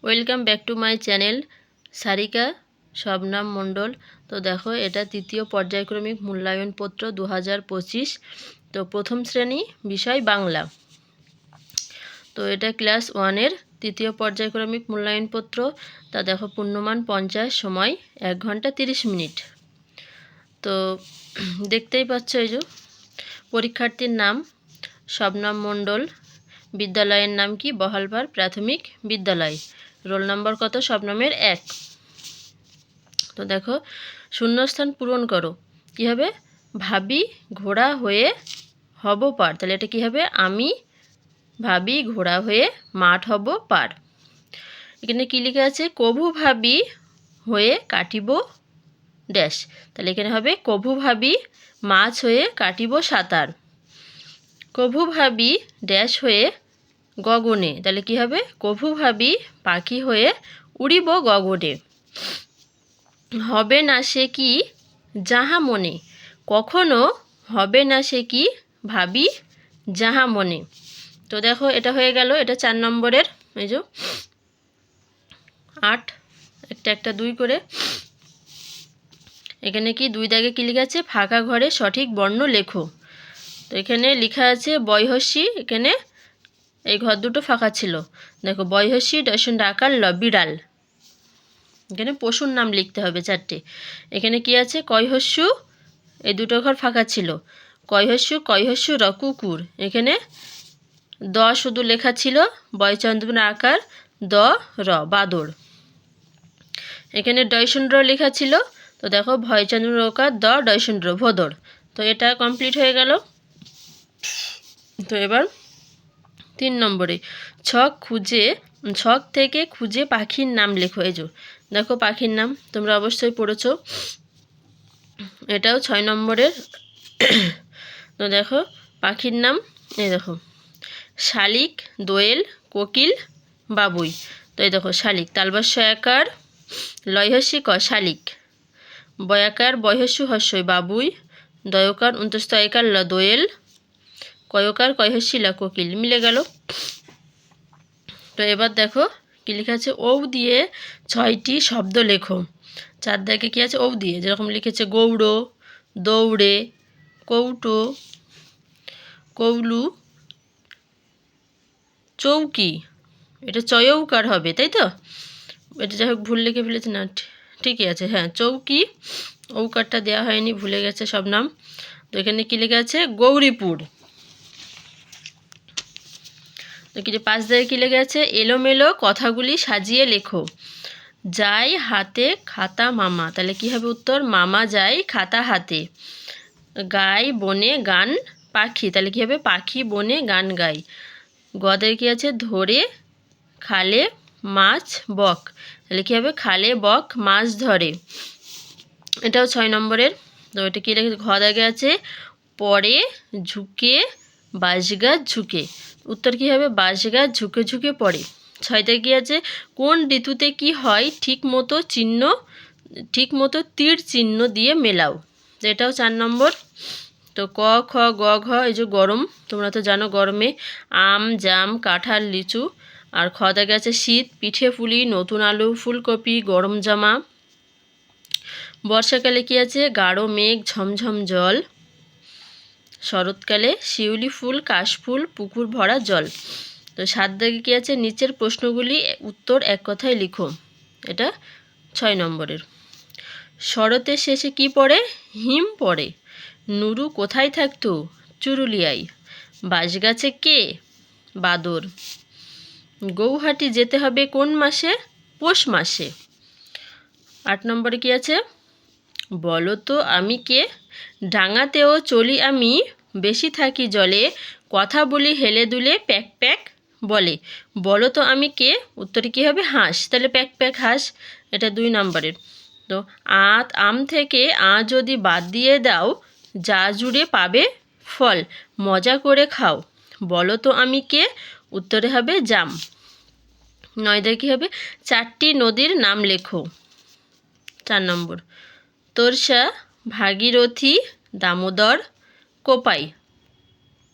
Welcome back to my channel Sarika Shabnam Mondal. তো দেখো, এটা তৃতীয় পর্যায়ক্রমিক মূল্যায়নপত্র 2025। তো প্রথম শ্রেণী, বিষয় বাংলা। তো এটা ক্লাস 1-এর তৃতীয় পর্যায়ক্রমিক মূল্যায়নপত্র। তা দেখো, পূর্ণমান 50, সময় 1 ঘন্টা 30 মিনিট। তো দেখতেই পাচ্ছ, এই যে পরীক্ষার্থীর নাম শবনাম মণ্ডল, বিদ্যালয়ের নাম কি? বহালপাড় প্রাথমিক বিদ্যালয়। রোল নম্বর কত? শবনমের 1। তো দেখো, শূন্যস্থান পূরণ করো। কী হবে? ভাবি ঘোড়া হয়ে হব পার। তাহলে এটা কী হবে? আমি ভাবি ঘোড়া হয়ে মাঠ হব পার। এখানে কী লেখা আছে? কভু ভাবি হয়ে কাটিব ড্যাশ। তাহলে এখানে হবে কভু ভাবি মাছ হয়ে কাটিব সাঁতার। কভু ভাবি ড্যাশ হয়ে গগনে। তাহলে কি হবে? কভু ভাবি পাখি হয়ে উড়িব গগনে। হবে না সে কি যাহা মনে। কখনো হবে না সে কি ভাবি যাহা মনে। তো দেখো, এটা হয়ে গেল। এটা 4 নম্বরের। এই যে 8, একটা একটা 2 করে। এখানে কি 2 দাগে কি লেখা আছে? ফাঁকা ঘরে সঠিক বর্ণ লেখো। তো এখানে লেখা আছে বয়হস্যি। এখানে এই ঘর দুটো ফাঁকা ছিল। দেখো, বয়হস্যি ডশন ডাকার ল বিড়াল। এখানে পশুর নাম লিখতে হবে 4টে। এখানে কি আছে? কয়হস্যু, এই দুটো ঘর ফাঁকা ছিল। কয়হস্যু র কুকুর। এখানে দ শুধু লেখা ছিল, বয়চন্দ্র আকার দ র বাদর। এখানে ডয়সন্দ্র লেখা ছিল। তো দেখো, ভয়চন্দ্র আকার দ ডয়সন্দ্র ভোদর। তো এটা কমপ্লিট হয়ে গেল। তো এবার 3 নম্বরে ছক থেকে খুঁজে পাখির নাম লেখো। এই যে দেখো, পাখির নাম তোমরা অবশ্যই পড়েছো। এটাও 6 নম্বরের। তো দেখো, পাখির নাম এই দেখো, শালিক, দোয়েল, কোকিল, বাবুই। তো এই দেখো, শালিক তালবস্য একার লয়হস্যি ক শালিক, বয়াকার বয়হস্যু হস্যই বাবুই, দয়কার অন্তস্থ একার ল দোয়েল, কয়কার কয়হস্যি ল কোকিল। মিলে গেল। তো এবার দেখো কি লেখা আছে? ঔ দিয়ে 6টি শব্দ লেখো। 4 দাগে কি আছে? ঔ দিয়ে, যেরকম লিখেছে গৌড়, দৌড়ে, কৌটো, কৌলু, চৌকি। এটা চয়ৌকার হবে, তাই তো? এটা যাই হোক, ভুল লিখে ফেলেছে না, ঠিকই আছে। হ্যাঁ, চৌকি, ঔকারটা দেওয়া হয়নি, ভুলে গেছে সব নাম। তো এখানে কী লেখা আছে? গৌরীপুর। তো কিছু 5 দাগে কী লেখা আছে? এলোমেলো কথাগুলি সাজিয়ে লেখো। যাই হাতে খাতা মামা। তাহলে কি হবে উত্তর? মামা যায় খাতা হাতে। গাই বনে গান পাখি। তাহলে কি হবে? পাখি বনে গান গায়। গদের কি আছে? ধরে খালে মাছ বক। তাহলে কি হবে? খালে বক মাছ ধরে। এটাও 6 নম্বরের। তো এটা কি লেখা? ঘ দাগে আছে পরে ঝুঁকে বাঁশগাছ ঝুঁকে। উত্তর কি হবে? বাঁশগাছ ঝুঁকে ঝুঁকে পড়ে। 6 দাগে কি আছে? কোন ঋতুতে কি হয় ঠিক মতো তীর চিহ্ন দিয়ে মেলাও। তো এটাও 4 নম্বর। তো ক খ গ ঘ, এই যে গরম, তোমরা তো জানো গরমে আম জাম কাঁঠাল লিচু। আর খ দাগে আছে শীত, পিঠে পুলি, নতুন আলু, ফুলকপি, গরম জামা। বর্ষাকালে কি আছে? গাঢ় মেঘ, ঝমঝম জল। শরৎকালে শিউলি ফুল, কাশফুল, পুকুর ভরা জল। তো 7 দাগে কি আছে? নিচের প্রশ্নগুলি উত্তর এক কথায় লিখো। এটা 6 নম্বরের। শরতের শেষে কি পড়ে? হিম পড়ে। নুরু কোথায় থাকতো? চুরুলিয়ায়। বাঁশগাছে কে? বাদর। গৌহাটি যেতে হবে কোন মাসে? পৌষ মাসে। 8 নম্বরে কি আছে? বলো তো আমি কে? ডাঙাতেও চলি আমি, বেশি থাকি জলে, কথা বলি হেলে দুলে, প্যাক প্যাক বলে। বলো তো আমি কে? উত্তরে কী হবে? হাঁস। তাহলে প্যাক প্যাক হাঁস। এটা 2 নম্বরের। তো আম থেকে যদি বাদ দিয়ে দাও, যা জুড়ে পাবে ফল, মজা করে খাও। বলো তো আমি কে? উত্তরে হবে জাম। 9 দাগে কী হবে? 4টি নদীর নাম লেখো। 4 নম্বর। তোরসা, ভাগীরথী, দামোদর, কোপাই।